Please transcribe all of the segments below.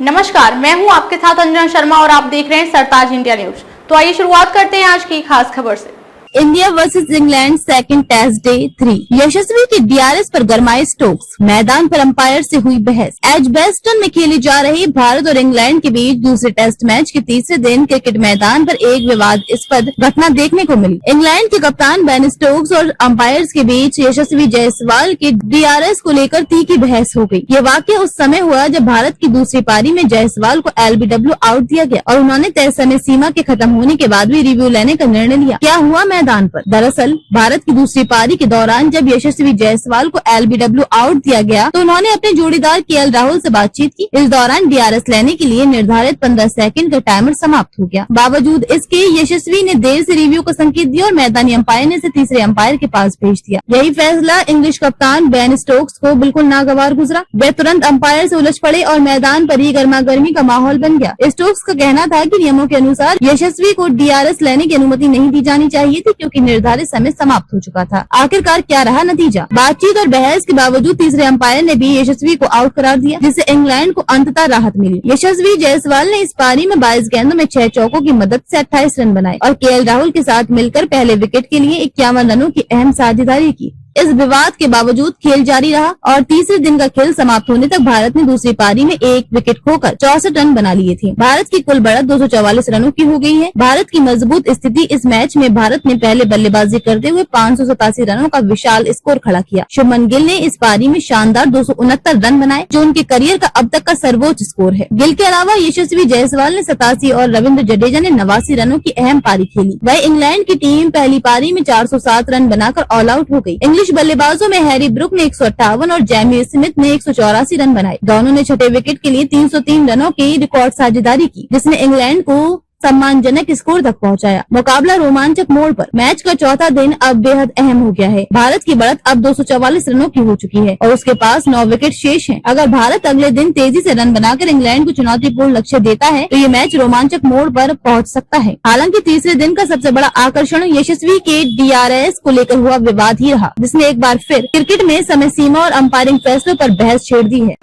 नमस्कार, मैं हूं आपके साथ अंजना शर्मा और आप देख रहे हैं सरताज इंडिया न्यूज। तो आइए शुरुआत करते हैं आज की खास खबर से। India versus England second test day 3। Yashasvi के डीआरएस पर गरमाए स्टोक्स, मैदान पर अंपायर से हुई बहस। एजबेस्टन में खेली जा रही भारत और इंग्लैंड के बीच दूसरे टेस्ट मैच के तीसरे दिन क्रिकेट मैदान पर एक विवादास्पद घटना देखने को मिली। इंग्लैंड के कप्तान बेन स्टोक्स और अंपायर्स के बीच यशस्वी जायसवाल के डीआरएस को लेकर तीखी बहस हो गई। ये वाकया उस समय हुआ जब भारत की दूसरी पारी में जायसवाल को एलबीडब्ल्यू आउट दिया गया और उन्होंने तय समय सीमा के खत्म होने के बाद भी रिव्यू लेने का निर्णय लिया। क्या हुआ मैदान पर? दरअसल भारत की दूसरी पारी के दौरान जब यशस्वी जायसवाल को एलबीडब्ल्यू आउट दिया गया तो उन्होंने अपने जोड़ीदार केएल राहुल से बातचीत की। इस दौरान डीआरएस लेने के लिए निर्धारित 15 सेकंड का टाइमर समाप्त हो गया। बावजूद इसके यशस्वी ने देर से रिव्यू का संकेत दिया और मैदानी अंपायर ने इसे तीसरे अंपायर के पास भेज दिया। यही फैसला इंग्लिश कप्तान बेन स्टोक्स को बिल्कुल नागवार गुजरा। वे तुरंत अंपायर से उलझ पड़े और मैदान पर ही गर्मा गर्मी का माहौल बन गया। स्टोक्स का कहना था कि नियमों के अनुसार यशस्वी को डीआरएस लेने की अनुमति नहीं दी जानी चाहिए थी क्योंकि निर्धारित समय समाप्त हो चुका था। आखिरकार क्या रहा नतीजा? बातचीत और बहस के बावजूद तीसरे अंपायर ने भी यशस्वी को आउट करार दिया, जिससे इंग्लैंड को अंततः राहत मिली। यशस्वी जायसवाल ने इस पारी में 22 गेंदों में 6 चौकों की मदद से 28 रन बनाए और केएल राहुल के साथ मिलकर पहले विकेट के लिए 51 रनों की अहम साझेदारी की। इस विवाद के बावजूद खेल जारी रहा और तीसरे दिन का खेल समाप्त होने तक भारत ने दूसरी पारी में एक विकेट खोकर 64 रन बना लिए थे। भारत की कुल बढ़त 244 रनों की हो गई है। भारत की मजबूत स्थिति इस मैच में भारत ने पहले बल्लेबाजी करते हुए 587 रनों का विशाल स्कोर खड़ा किया। शुभमन गिल ने इस पारी में शानदार 269 रन बनाए, जो उनके करियर का अब तक का सर्वोच्च स्कोर है। गिल के अलावा यशस्वी जायसवाल ने 87 और रविंद्र जडेजा ने 89 रनों की अहम पारी खेली। वह इंग्लैंड की टीम पहली पारी में 407 रन बनाकर ऑल आउट हो गयी। इंग्लिश बल्लेबाजों में हैरी ब्रुक ने 158 और जैमी स्मिथ ने 184 रन बनाए। दोनों ने छठे विकेट के लिए 303 रनों की रिकॉर्ड साझेदारी की, जिसने इंग्लैंड को सम्मानजनक स्कोर तक पहुंचाया। मुकाबला रोमांचक मोड़ पर। मैच का चौथा दिन अब बेहद अहम हो गया है। भारत की बढ़त अब 244 रनों की हो चुकी है और उसके पास 9 विकेट शेष हैं। अगर भारत अगले दिन तेजी से रन बनाकर इंग्लैंड को चुनौतीपूर्ण लक्ष्य देता है तो ये मैच रोमांचक मोड़ पर पहुंच सकता है। हालांकि तीसरे दिन का सबसे बड़ा आकर्षण यशस्वी के डीआरएस को लेकर हुआ विवाद ही रहा, जिसने एक बार फिर क्रिकेट में समय सीमा और अंपायरिंग फैसलों पर बहस छेड़ दी है।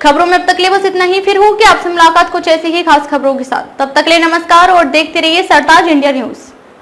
खबरों में अब तक ले बस इतना ही। फिर होगी आपसे मुलाकात कुछ ऐसी ही खास खबरों के साथ। तब तक ले नमस्कार और देखते रहिए सरताज इंडिया न्यूज।